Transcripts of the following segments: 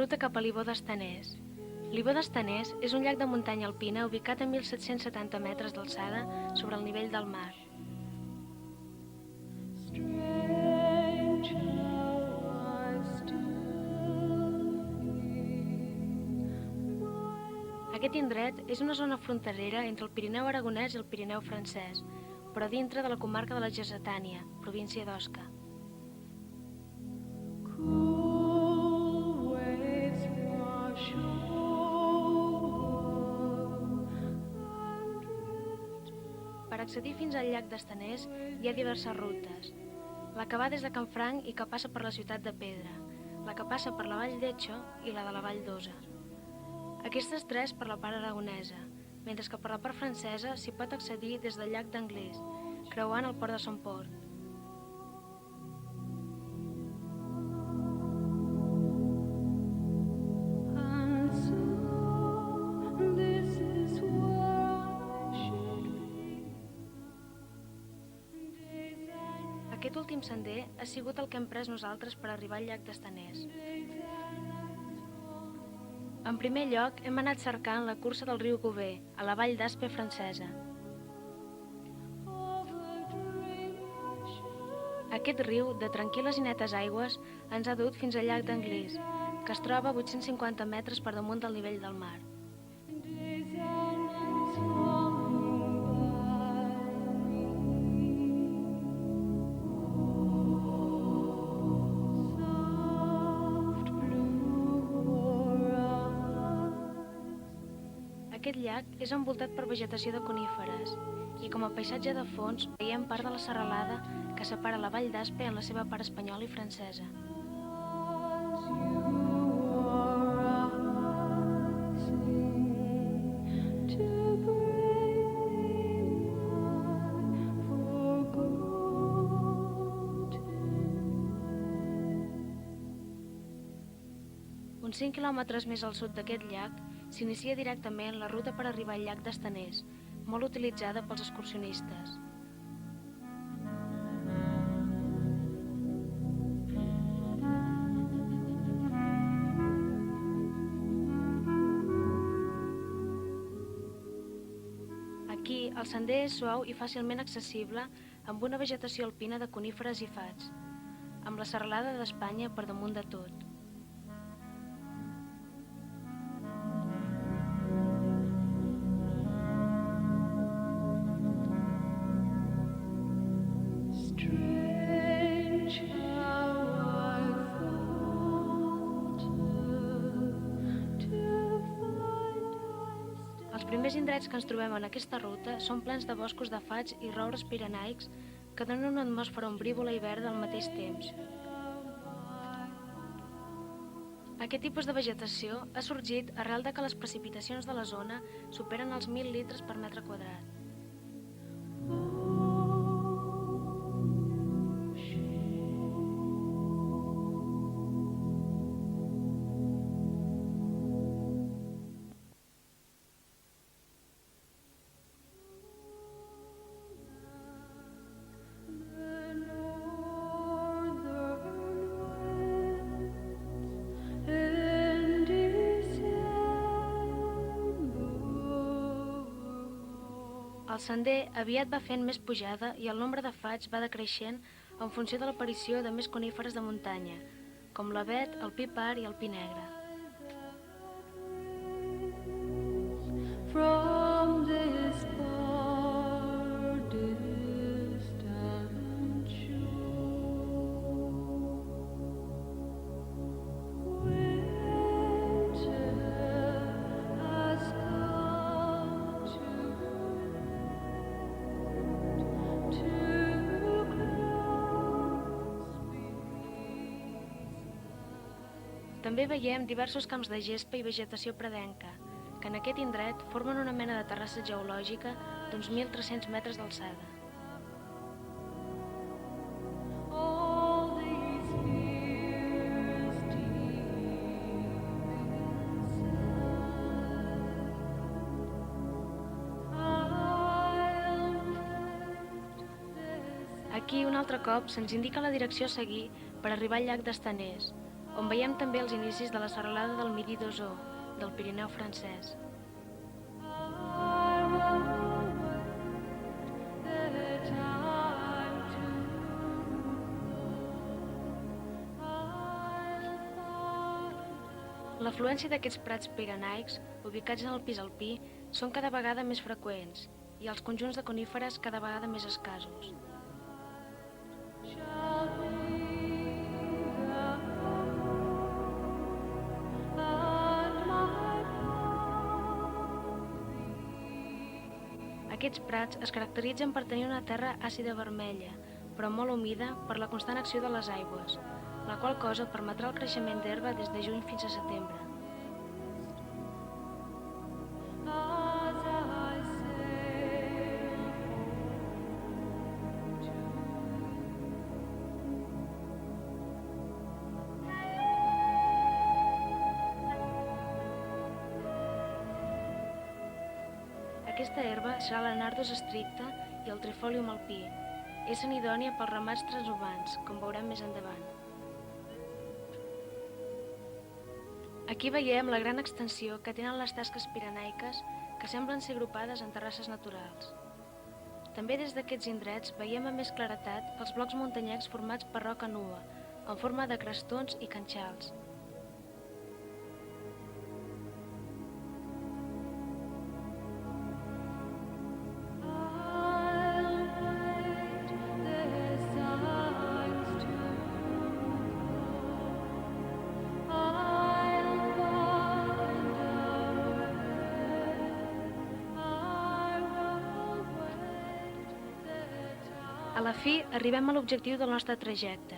ruta cap a l'Ibó d'Estanès. L'Ibó d'Estanès és un llac de muntanya alpina ubicat a 1.770 metres d'alçada sobre el nivell del mar. Aquest indret és una zona fronterera entre el Pirineu aragonès i el Pirineu francès, però dintre de la comarca de la Lleidatània, província d'Osca. Per accedir fins al llac d'Estanès hi ha diverses rutes. La que va des de Canfranc i que passa per la ciutat de Pedra, la que passa per la vall d'Etxo i la de la vall d'Osa. Aquestes tres per la part aragonesa, mentre que per la part francesa s'hi pot accedir des del llac d'Anglès, creuant el port de Somport. Aquest últim sender ha sigut el que hem pres nosaltres per arribar al llac d'Estanès. En primer lloc, hem anat cercant la cursa del riu Gover, a la vall d'Aspe francesa. Aquest riu, de tranquil·les i netes aigües, ens ha dut fins al llac d'Anglès, que es troba a 850 metres per damunt del nivell del mar. Aquest llac és envoltat per vegetació de coníferes i com a paisatge de fons veiem part de la serralada que separa la vall d'Aspe en la seva part espanyola i francesa. Uns 5 quilòmetres més al sud d'aquest llac s'inicia directament la ruta per arribar al llac d'Estanès, molt utilitzada pels excursionistes. Aquí el sender és suau i fàcilment accessible amb una vegetació alpina de coníferes i faigs, amb la serralada d'Espanya per damunt de tot. Els primers indrets que ens trobem en aquesta ruta són plens de boscos de faigs i roures pirenaics que donen una atmosfera ombrívola i verda al mateix temps. Aquest tipus de vegetació ha sorgit arrel de que les precipitacions de la zona superen els 1.000 litres per metre quadrat. El sender aviat va fent més pujada i el nombre de faigs va decreixent en funció de l'aparició de més coníferes de muntanya, com l'avet, el pi par i el pi negre. També veiem diversos camps de gespa i vegetació pradenca, que en aquest indret formen una mena de terrassa geològica d'uns 1.300 metres d'alçada. Aquí, un altre cop, se'ns indica la direcció a seguir per arribar al llac d'Estanès, on veiem també els inicis de la serralada del Midi d'Ossó, del Pirineu francès. L'afluència d'aquests prats pirenaics, ubicats en el pis alpí, són cada vegada més freqüents i els conjunts de coníferes cada vegada més escassos. Aquests prats es caracteritzen per tenir una terra àcida vermella, però molt humida per la constant acció de les aigües, la qual cosa permetrà el creixement d'herba des de juny fins a setembre. Aquesta herba serà la nardus stricta i el trifolium alpí. És idònia pels ramats transurbans, com veurem més endavant. Aquí veiem la gran extensió que tenen les tasques pirenaiques que semblen ser agrupades en terrasses naturals. També des d'aquests indrets veiem amb més claretat els blocs muntanyencs formats per roca nua, en forma de crestons i canxals. A la fi, arribem a l'objectiu del nostre trajecte.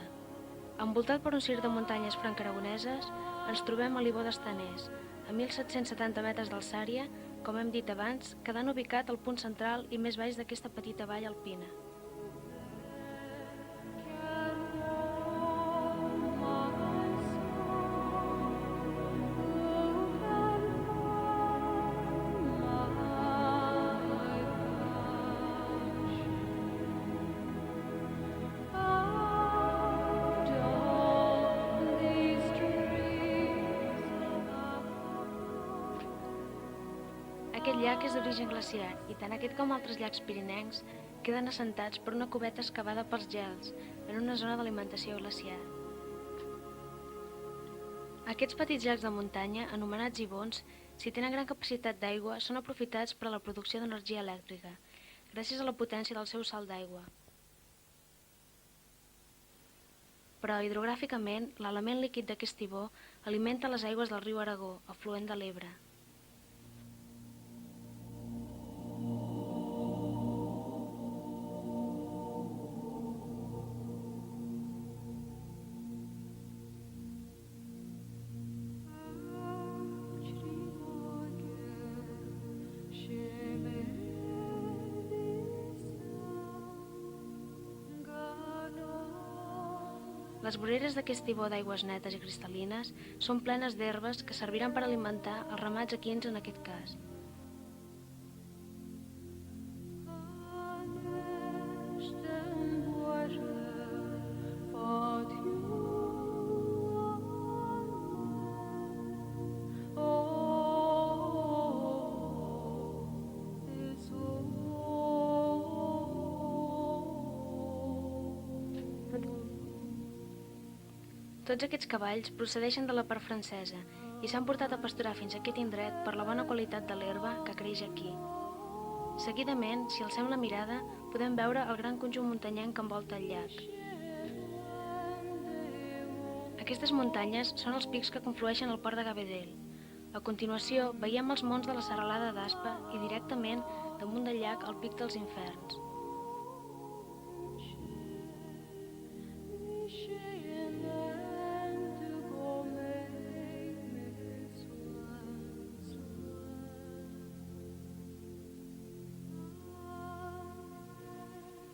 Envoltat per un circ de muntanyes franc-aragoneses, ens trobem a l'Ibó d'Estanès, a 1.770 metres d'alçària, com hem dit abans, quedant ubicat al punt central i més baix d'aquesta petita vall alpina. Aquest llac és d'origen glaciar i tant aquest com altres llacs pirinencs queden assentats per una cubeta excavada pels gels en una zona d'alimentació glaciar. Aquests petits llacs de muntanya, anomenats ibons, si tenen gran capacitat d'aigua, són aprofitats per a la producció d'energia elèctrica, gràcies a la potència del seu salt d'aigua. Però hidrogràficament, l'element líquid d'aquest ibó alimenta les aigües del riu Aragó, afluent de l'Ebre. Les voreres d'aquest ibó d'aigües netes i cristal·lines són plenes d'herbes que serviran per alimentar els ramats equins en aquest cas. Tots aquests cavalls procedeixen de la part francesa i s'han portat a pasturar fins a aquest indret per la bona qualitat de l'herba que creix aquí. Seguidament, si alcem la mirada, podem veure el gran conjunt muntanyenc que envolta el llac. Aquestes muntanyes són els pics que conflueixen al port de Gabedell. A continuació, veiem els monts de la serralada d'Aspa i directament, damunt del llac, el pic dels Inferns.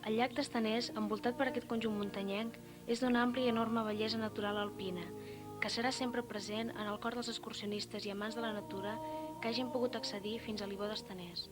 El llac d'Estanès, envoltat per aquest conjunt muntanyenc, és d'una àmplia i enorme bellesa natural alpina, que serà sempre present en el cor dels excursionistes i amants de la natura que hagin pogut accedir fins a l'Ibó d'Estanès.